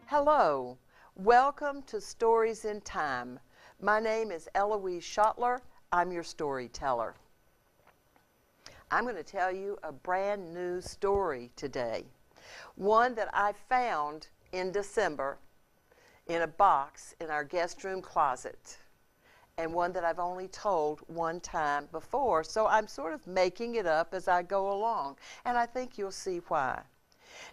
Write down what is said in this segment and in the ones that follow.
Hello, welcome to Stories in Time. My name is Jim Schoettler. I'm your storyteller. I'm going to tell you a brand new story today. One that I found in December in a box in our guest room closet, and one that I've only told one time before, so I'm sort of making it up as I go along, and I think you'll see why.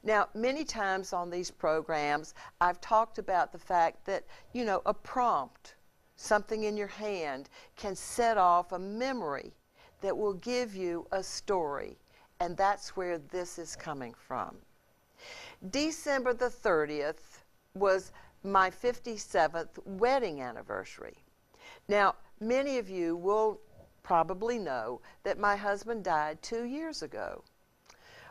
Now, many times on these programs, I've talked about the fact that, a prompt, something in your hand, can set off a memory that will give you a story, and that's where this is coming from. December the 30th was my 57th wedding anniversary. Now, many of you will probably know that my husband died 2 years ago.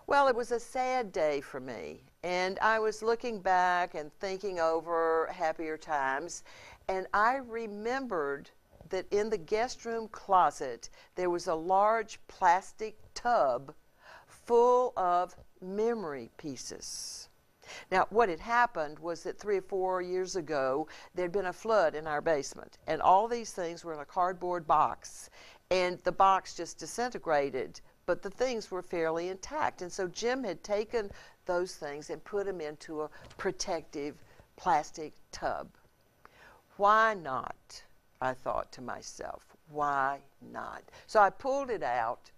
Well, it was a sad day for me, and I was looking back and thinking over happier times, and I remembered that in the guest room closet there was a large plastic tub full of memory pieces. Now, what had happened was that 3 or 4 years ago, there'd been a flood in our basement, and all these things were in a cardboard box, and the box just disintegrated, but the things were fairly intact. And so Jim had taken those things and put them into a protective plastic tub. Why not? I thought to myself, why not? So I pulled it out,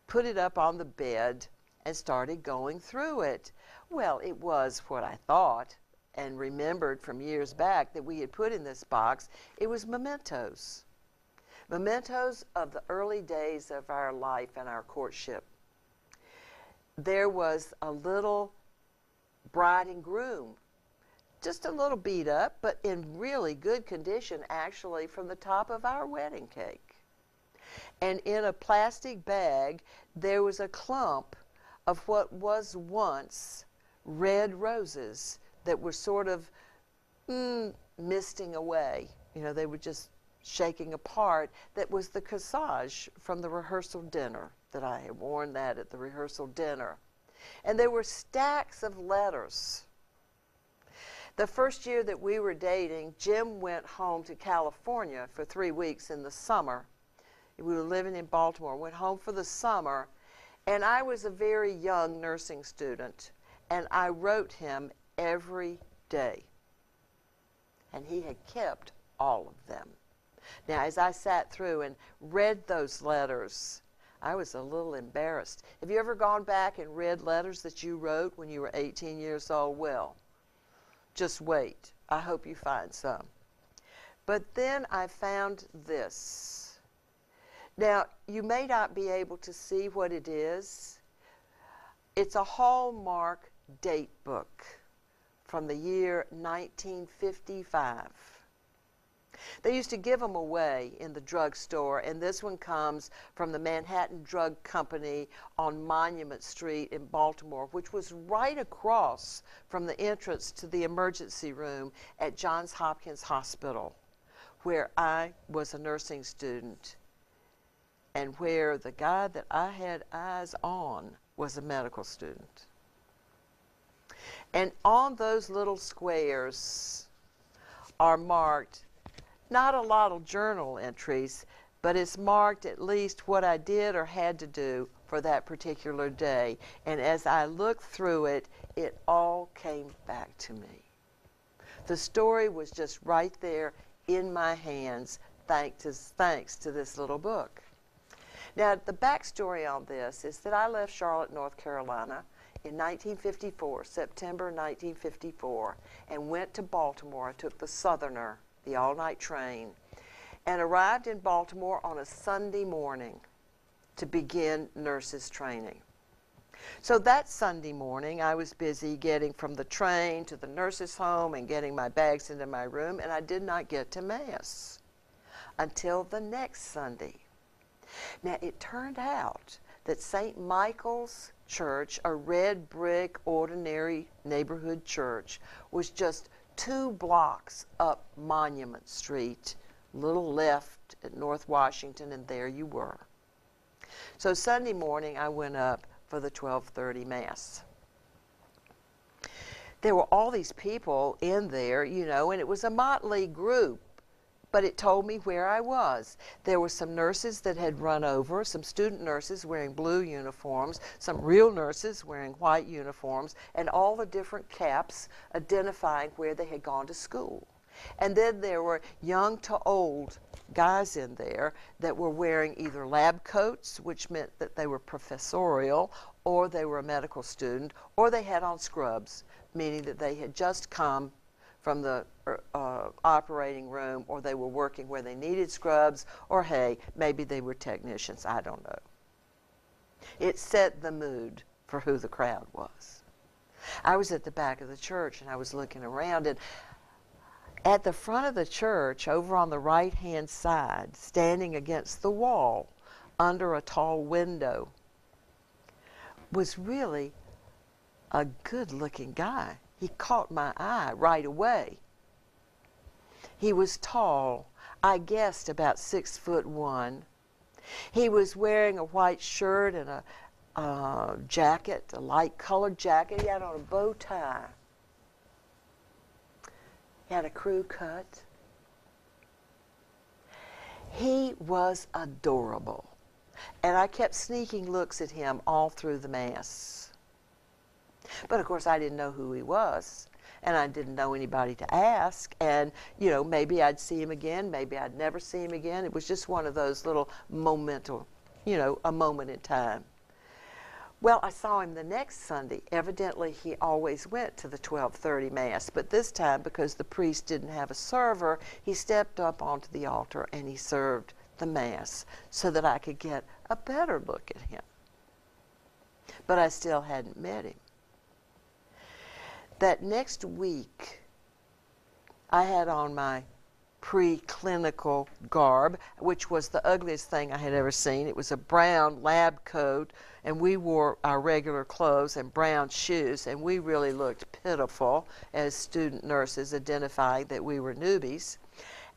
put it up on the bed, and started going through it. Well, it was what I thought and remembered from years back that we had put in this box. It was mementos. Mementos of the early days of our life and our courtship. There was a little bride and groom, just a little beat up, but in really good condition, actually, from the top of our wedding cake. And in a plastic bag, there was a clump of what was once red roses that were sort of misting away. They were just shaking apart. That was the corsage from the rehearsal dinner, that I had worn that at the rehearsal dinner. And there were stacks of letters. The first year that we were dating, Jim went home to California for 3 weeks in the summer. We were living in Baltimore, went home for the summer, and I was a very young nursing student, and I wrote him every day. And he had kept all of them. Now, as I sat through and read those letters, I was a little embarrassed. Have you ever gone back and read letters that you wrote when you were 18 years old? Well, just wait. I hope you find some. But then I found this. Now, you may not be able to see what it is. It's a Hallmark date book from the year 1955. They used to give them away in the drugstore, and this one comes from the Manhattan Drug Company on Monument Street in Baltimore, which was right across from the entrance to the emergency room at Johns Hopkins Hospital, where I was a nursing student, and where the guy that I had eyes on was a medical student. And on those little squares are marked not a lot of journal entries, but it's marked at least what I did or had to do for that particular day. And as I looked through it, it all came back to me. The story was just right there in my hands, thanks to this little book. Now, the backstory on this is that I left Charlotte, North Carolina in 1954, September 1954, and went to Baltimore. I took the Southerner, the all-night train, and arrived in Baltimore on a Sunday morning to begin nurses training. So that Sunday morning, I was busy getting from the train to the nurses' home and getting my bags into my room, and I did not get to Mass until the next Sunday. Now, it turned out that St. Michael's Church, a red brick, ordinary neighborhood church, was just 2 blocks up Monument Street, little left at North Washington, and there you were. So Sunday morning, I went up for the 12:30 Mass. there were all these people in there, you know, and it was a motley group, but it told me where I was. There were some nurses that had run over, some student nurses wearing blue uniforms, some real nurses wearing white uniforms, and all the different caps identifying where they had gone to school. And then there were young to old guys in there that were wearing either lab coats, which meant that they were professorial, or they were a medical student, or they had on scrubs, meaning that they had just come from the operating room, or they were working where they needed scrubs, or hey, maybe they were technicians, I don't know. It set the mood for who the crowd was. I was at the back of the church and I was looking around, and at the front of the church, over on the right-hand side, standing against the wall, under a tall window, was really a good-looking guy. He caught my eye right away. He was tall, I guessed about 6'1". He was wearing a white shirt and a jacket, a light-colored jacket. He had on a bow tie. He had a crew cut. He was adorable. And I kept sneaking looks at him all through the Mass. But of course I didn't know who he was, and I didn't know anybody to ask, and you know, maybe I'd see him again, maybe I'd never see him again. It was just one of those little momental, you know, a moment in time. Well, I saw him the next Sunday. Evidently he always went to the 12:30 Mass, but this time, because the priest didn't have a server, he stepped up onto the altar and he served the Mass so that I could get a better look at him. But I still hadn't met him. That next week, I had on my pre-clinical garb, which was the ugliest thing I had ever seen. It was a brown lab coat, and we wore our regular clothes and brown shoes, and we really looked pitiful as student nurses, identifying that we were newbies.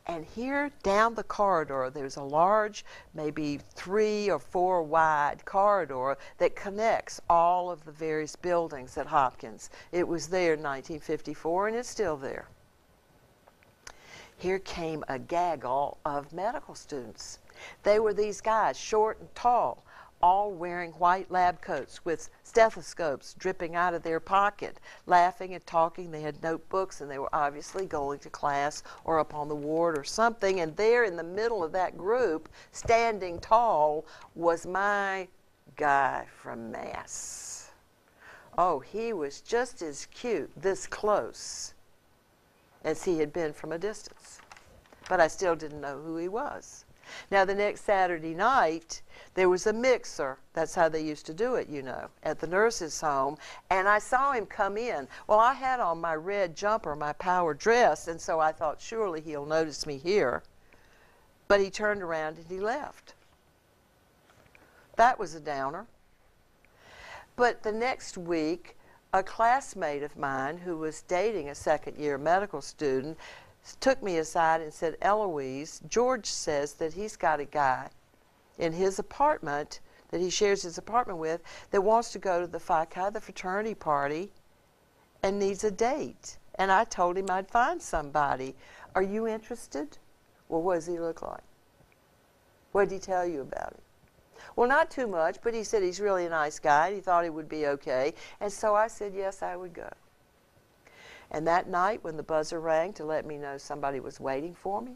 And here down the corridor, there's a large, maybe 3 or 4 wide corridor that connects all of the various buildings at Hopkins. It was there in 1954, and it's still there. Here came a gaggle of medical students. They were these guys, short and tall, all wearing white lab coats with stethoscopes dripping out of their pocket, laughing and talking. They had notebooks, and they were obviously going to class or up on the ward or something. And there in the middle of that group, standing tall, was my guy from Mass. Oh, he was just as cute this close as he had been from a distance. But I still didn't know who he was. Now, the next Saturday night, there was a mixer. That's how they used to do it, you know, at the nurse's home. And I saw him come in. Well, I had on my red jumper, my power dress, and so I thought, surely he'll notice me here. But he turned around and he left. That was a downer. But the next week, a classmate of mine who was dating a second-year medical student took me aside and said, Eloise, George says that he's got a guy in his apartment that he shares his apartment with that wants to go to the Phi Chi, the fraternity party, and needs a date. And I told him I'd find somebody. Are you interested? Well, what does he look like? What did he tell you about him? Well, not too much, but he said he's really a nice guy. He thought he would be okay. And so I said, yes, I would go. And that night, when the buzzer rang to let me know somebody was waiting for me,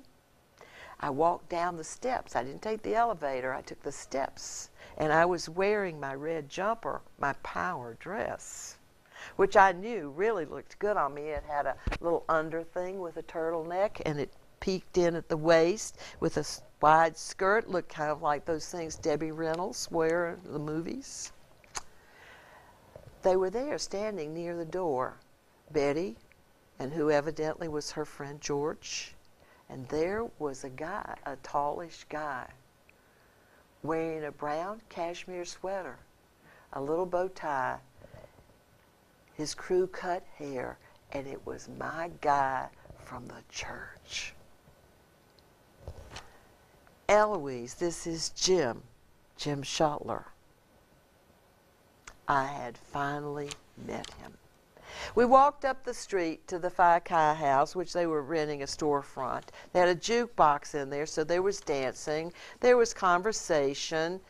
I walked down the steps. I didn't take the elevator. I took the steps. And I was wearing my red jumper, my power dress, which I knew really looked good on me. It had a little under thing with a turtleneck, and it peeked in at the waist with a wide skirt. Looked kind of like those things Debbie Reynolds wear in the movies. They were there standing near the door, Betty, and who evidently was her friend George. And there was a guy, a tallish guy, wearing a brown cashmere sweater, a little bow tie, his crew-cut hair, and it was my guy from the church. Eloise, this is Jim Schoettler. I had finally met him. We walked up the street to the Phi Chi house, which they were renting a storefront. They had a jukebox in there, so there was dancing, there was conversation.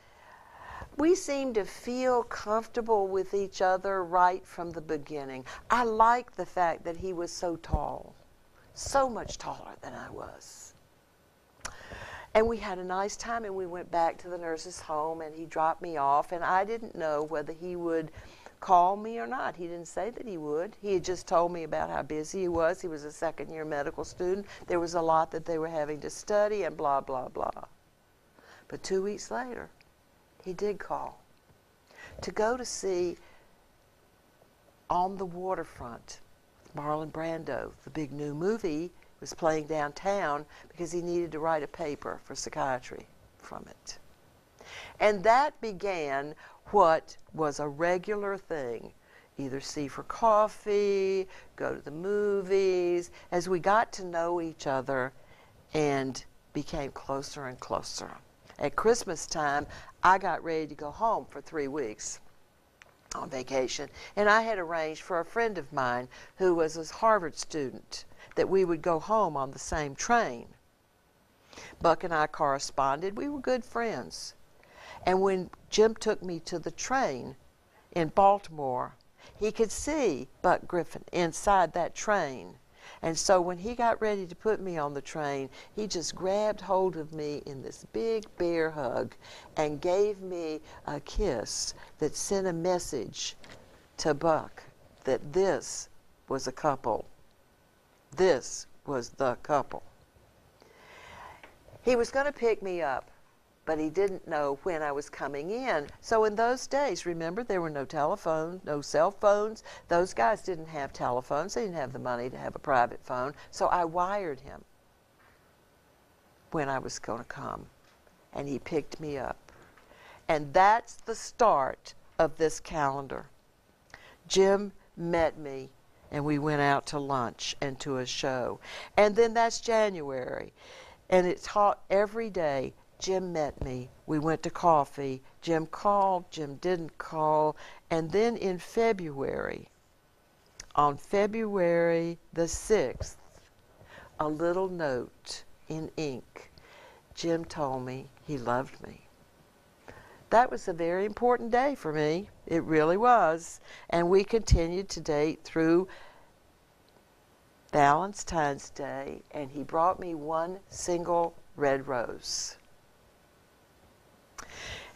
We seemed to feel comfortable with each other right from the beginning. I liked the fact that he was so tall, so much taller than I was. And we had a nice time, and we went back to the nurse's home, and he dropped me off, and I didn't know whether he would call me or not. He didn't say that he would. He had just told me about how busy he was. He was a second-year medical student. There was a lot that they were having to study and blah, blah, blah. But 2 weeks later, he did call to go to see On the Waterfront, Marlon Brando. The big new movie was playing downtown because he needed to write a paper for psychiatry from it. And that began what was a regular thing. Either see for coffee, go to the movies, as we got to know each other and became closer and closer. At Christmas time, I got ready to go home for 3 weeks on vacation, and I had arranged for a friend of mine who was a Harvard student that we would go home on the same train. Buck and I corresponded. We were good friends. And when Jim took me to the train in Baltimore, he could see Buck Griffin inside that train. And so when he got ready to put me on the train, he just grabbed hold of me in this big bear hug and gave me a kiss that sent a message to Buck that this was a couple. This was the couple. He was going to pick me up, but he didn't know when I was coming in. So in those days, remember, there were no telephones, no cell phones. Those guys didn't have telephones. They didn't have the money to have a private phone. So I wired him when I was going to come, and he picked me up. And that's the start of this calendar. Jim met me, and we went out to lunch and to a show. And then that's January. And it's hot every day. Jim met me. We went to coffee. Jim called. Jim didn't call. And then in February, on February the 6th, a little note in ink, Jim told me he loved me. That was a very important day for me. It really was. And we continued to date through Valentine's Day, and he brought me one single red rose.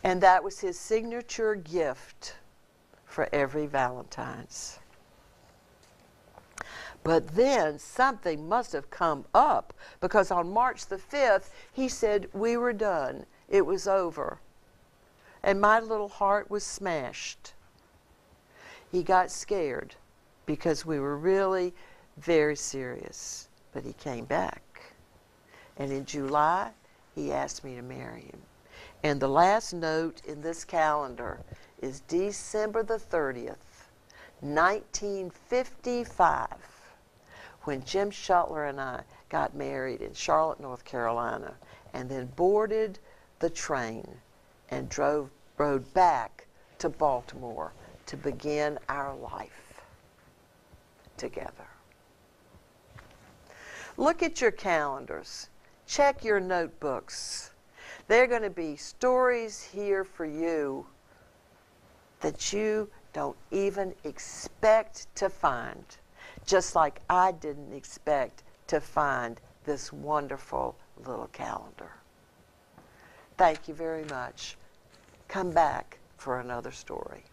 And that was his signature gift for every Valentine's. But then something must have come up, because on March the 5th, he said we were done. It was over. And my little heart was smashed. He got scared because we were really very serious. But he came back. And in July, he asked me to marry him. And the last note in this calendar is December the 30th, 1955, when Jim Schoettler and I got married in Charlotte, North Carolina, and then boarded the train and rode back to Baltimore to begin our life together. Look at your calendars. Check your notebooks. There are going to be stories here for you that you don't even expect to find, just like I didn't expect to find this wonderful little calendar. Thank you very much. Come back for another story.